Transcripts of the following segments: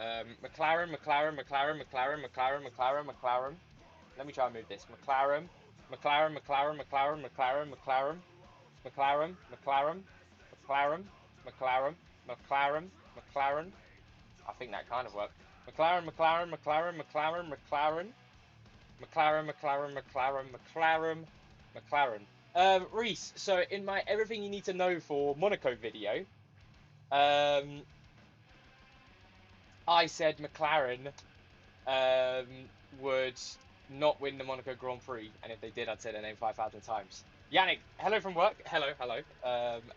McLaren. Let me try and move this. McLaren. I think that kind of worked. McLaren. Reese, so in my everything you need to know for Monaco video, um, I said McLaren would not win the Monaco Grand Prix, and if they did, I'd say their name 5,000 times. Yannick, hello from work. Hello, hello.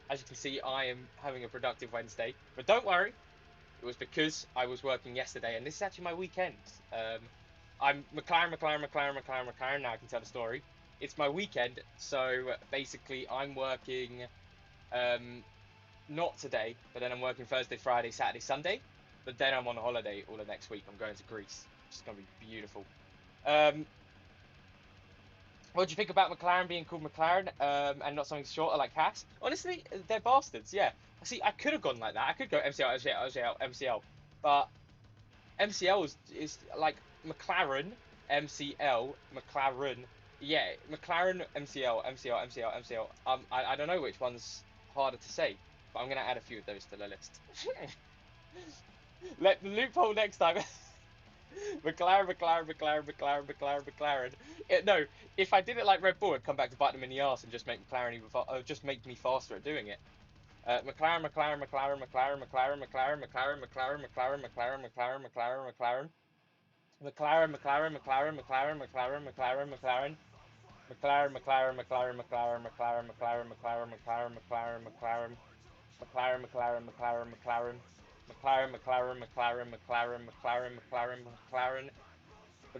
As you can see, I am having a productive Wednesday, but don't worry, it was because I was working yesterday, and this is actually my weekend. I'm McLaren. Now I can tell the story. It's my weekend, so basically I'm working, not today, but then I'm working Thursday, Friday, Saturday, Sunday. But then I'm on holiday all of next week. I'm going to Greece. It's going to be beautiful. What do you think about McLaren being called McLaren, and not something shorter like Haas? Honestly, they're bastards. Yeah. See, I could have gone like that. I could go MCL. But MCL is like McLaren, MCL, McLaren. Yeah, McLaren, MCL. I don't know which one's harder to say, but I'm gonna add a few of those to the list. Let the loophole next time. McLaren. No, if I did it like Red Bull, I'd come back to bite them in the arse and just make McLaren even just make me faster at doing it.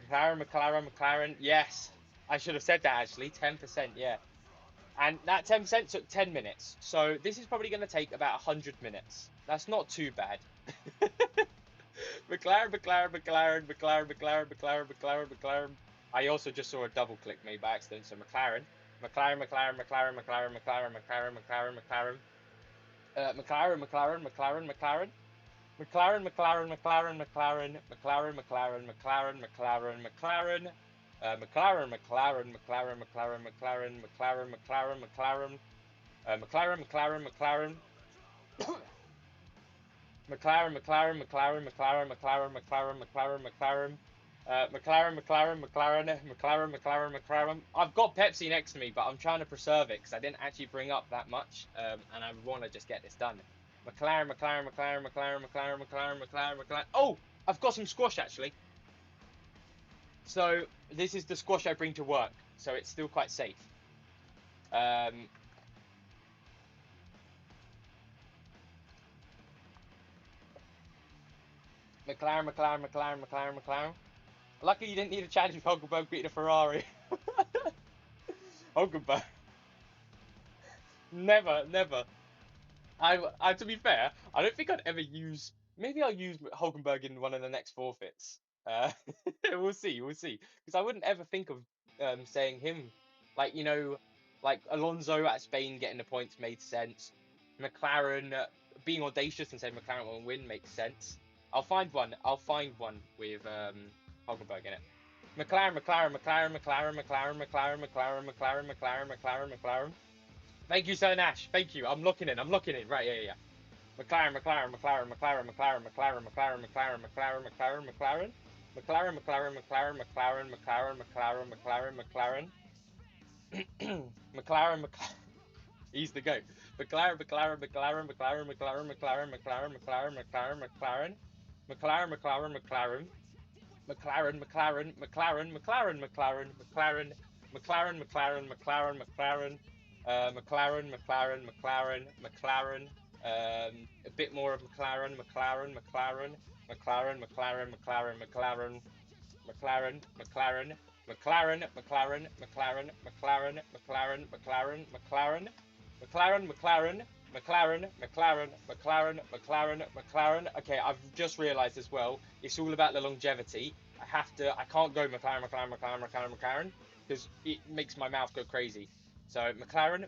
McLaren. McLaren. Yes, I should have said that actually. 10%, yeah. And that 10% took 10 minutes. So this is probably going to take about 100 minutes. That's not too bad. McLaren. I also just saw a double click made by accident. So McLaren. I've got Pepsi next to me, but I'm trying to preserve it because I didn't actually bring up that much, and I want to just get this done. McLaren. Oh, I've got some squash actually. So this is the squash I bring to work, so it's still quite safe. McLaren. Luckily, you didn't need a challenge with Hulkenberg beating a Ferrari. Hulkenberg. Never. To be fair, I don't think I'd ever use. Maybe I'll use Hulkenberg in one of the next forfeits. Uh, we'll see. Because I wouldn't ever think of saying him, like like Alonso at Spain getting the points made sense. McLaren being audacious and saying McLaren will win makes sense. I'll find one. With Hulkenberg in it. McLaren. Thank you, Sir Nash. Thank you. I'm looking in. Right, yeah. McLaren. He's the goat. McLaren. McLaren. A bit more of McLaren. Okay, I've just realised as well. It's all about the longevity. I can't go McLaren, because it makes my mouth go crazy. So McLaren.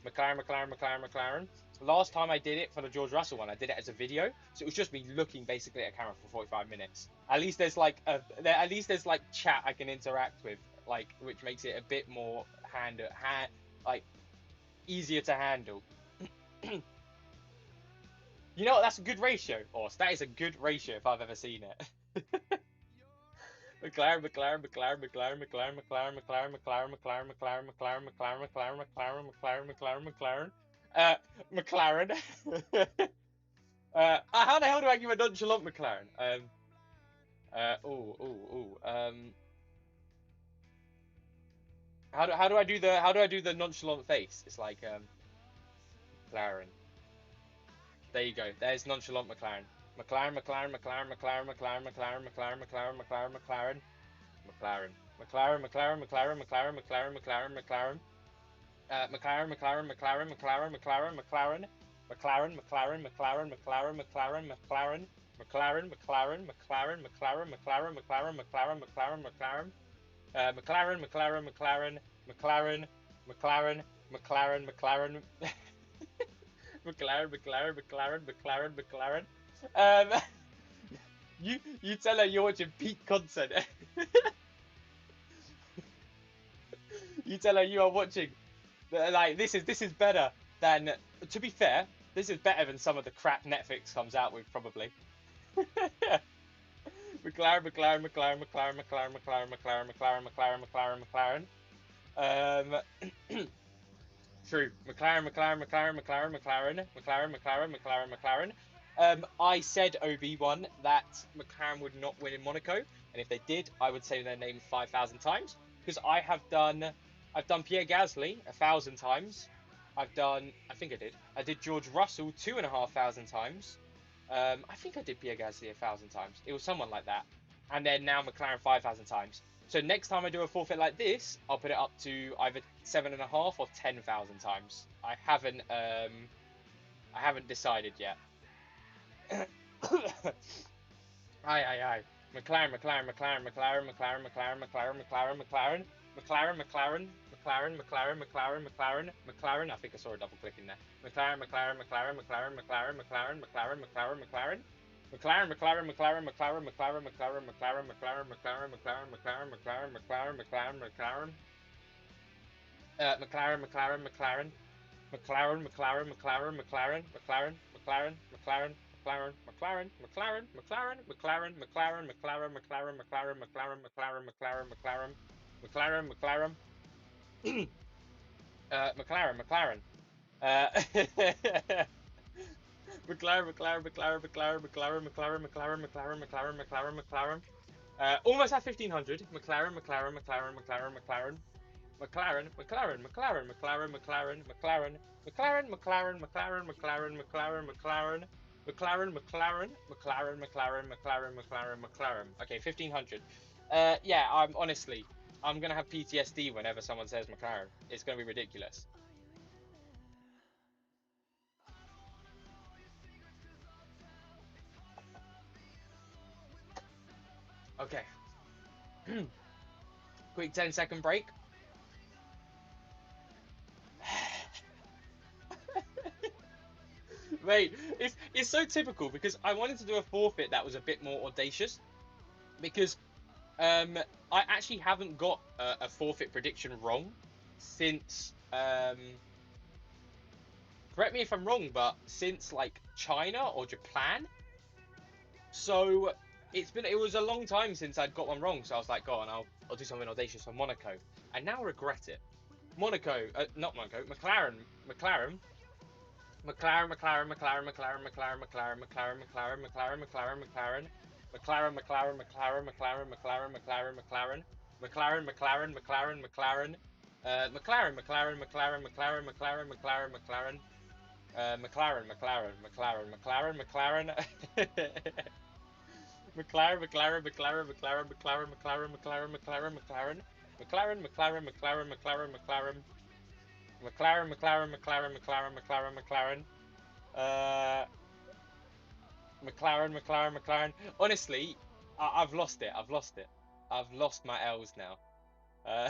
McLaren. Last time I did it for the George Russell one, I did it as a video, so it was just me looking basically at a camera for 45 minutes. At least there's like at least there's like chat I can interact with, like, which makes it a bit more like easier to handle. You know what? That's a good ratio, Horse. That is a good ratio if I've ever seen it. McLaren. How the hell do I give a nonchalant McLaren? Oh, oh, oh. How do I do the nonchalant face? It's like McLaren. There you go. There's nonchalant McLaren. McLaren. McLaren. Um, you tell her you're watching peak content. You tell her you are watching. Like, this is better than. To be fair, this is better than some of the crap Netflix comes out with, probably. McLaren. True. McLaren. I said OB1 that McLaren would not win in Monaco, and if they did, I would say their name 5,000 times, because I've done Pierre Gasly 1,000 times. I think I did George Russell 2,500 times. I think I did Pierre Gasly 1,000 times. It was someone like that, and then now McLaren 5,000 times. So next time I do a forfeit like this, I'll put it up to either 7,500 or 10,000 times. I haven't decided yet. Aye. McLaren. I think I saw a double click in there. McLaren. Almost at 1,500. McLaren. Okay, 1,500. Yeah, I'm gonna have PTSD whenever someone says McLaren. It's gonna be ridiculous. Okay. Quick 10-second break. Mate, it's so typical because I wanted to do a forfeit that was a bit more audacious, because I actually haven't got a forfeit prediction wrong since correct me if I'm wrong, but since like China or Japan. So it was a long time since I'd got one wrong. So I was like, go on, I'll do something audacious for Monaco, and now I regret it. Monaco, not Monaco, McLaren. Uh, McLaren. Honestly, I've lost it. I've lost it. I've lost my L's now. Uh,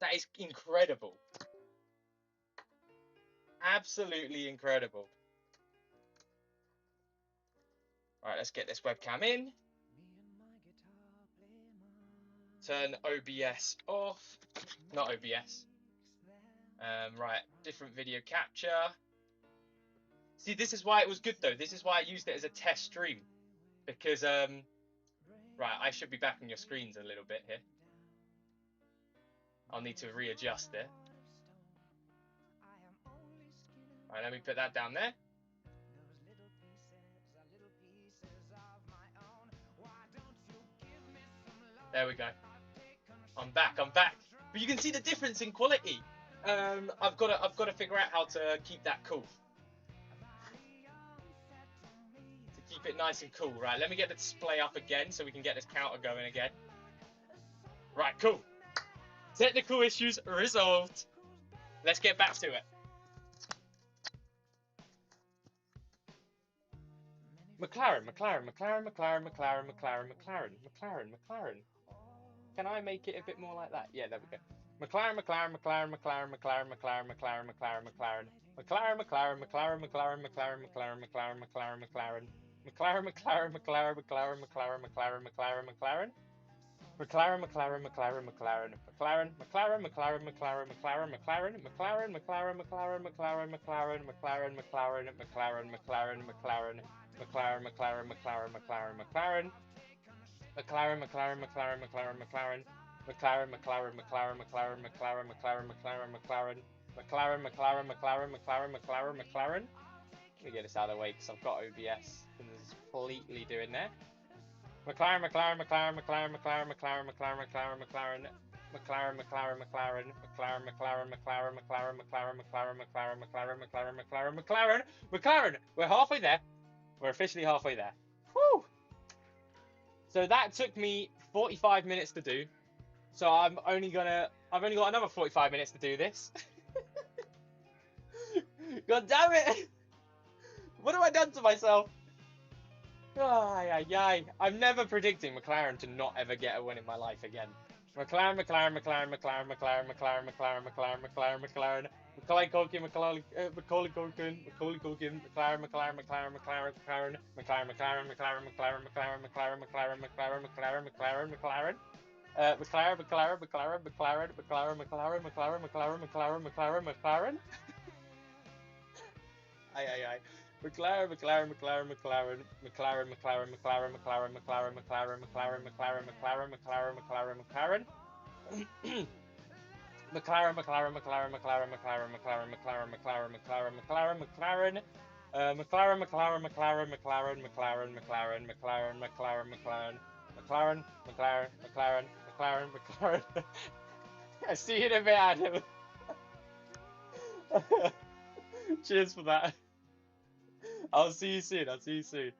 That is incredible. Absolutely incredible. All right, let's get this webcam in. Turn OBS off. Not OBS. Right, different video capture. See, this is why it was good though. This is why I used it as a test stream. Because, right, I should be back on your screens a little bit here. I'll need to readjust it. All right, let me put that down there. There we go. I'm back. But you can see the difference in quality. I've got to figure out how to keep that cool. To keep it nice and cool. Right, let me get the display up again so we can get this counter going again. Right, cool. Technical issues resolved. Let's get back to it. McLaren. Can I make it a bit more like that? Yeah, there we go. McLaren. Let me get this out of the way because I've got OBS and it's completely doing there. McLaren. We're halfway there. We're officially halfway there. Woo! So that took me 45 minutes to do. So I've only got another 45 minutes to do this. God damn it! What have I done to myself? I'm never predicting McLaren to not ever get a win in my life again. McLaren. I see you in a bit, Adam. Cheers for that. I'll see you soon. McLaren.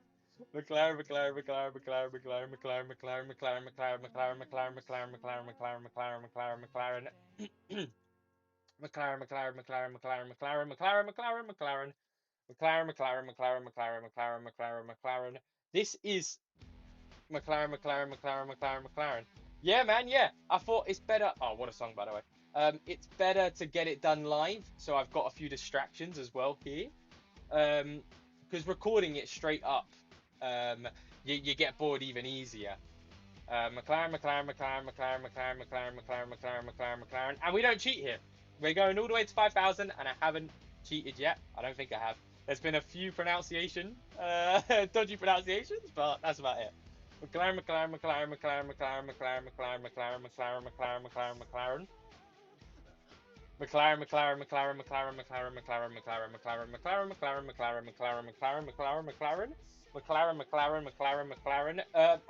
This is McLaren. Yeah, man, yeah. I thought it's better. Oh, what a song, by the way. It's better to get it done live, so I've got a few distractions as well here. Because recording it straight up, you get bored even easier. McLaren, and we don't cheat here. We're going all the way to 5,000, and I haven't cheated yet. I don't think I have. There's been a few dodgy pronunciations, but that's about it. McLaren.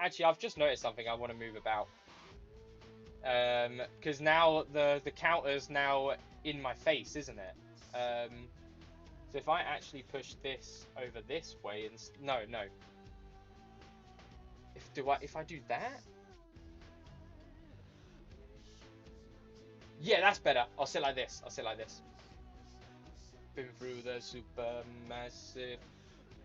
Actually, I've just noticed something I want to move about. Because now the counter's now in my face, isn't it? So if I actually push this over this way, and no. If I do that? Yeah, that's better. I'll sit like this. Been through the super massive.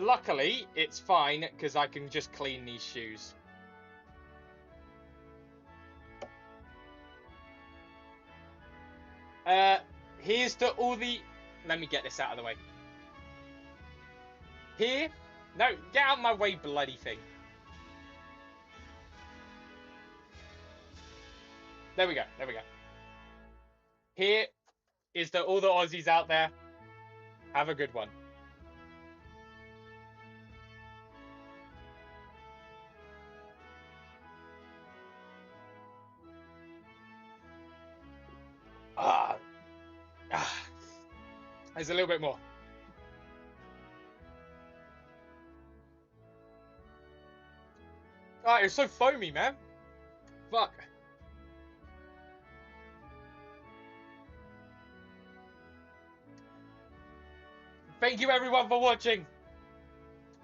Luckily, it's fine because I can just clean these shoes. Here's to all the... Let me get this out of the way. Here... No, get out of my way, bloody thing. There we go, there we go. Here is to all the Aussies out there. Have a good one. There's a little bit more. Oh, it's so foamy, man. Fuck. Thank you everyone for watching.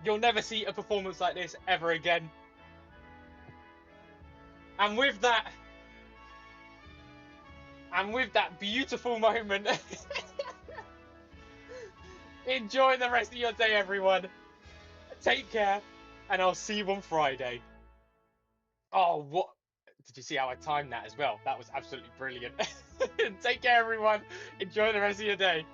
You'll never see a performance like this ever again. And with that beautiful moment, enjoy the rest of your day, everyone. Take care, and I'll see you on Friday. Oh, what? Did you see how I timed that as well? That was absolutely brilliant. Take care, everyone. Enjoy the rest of your day.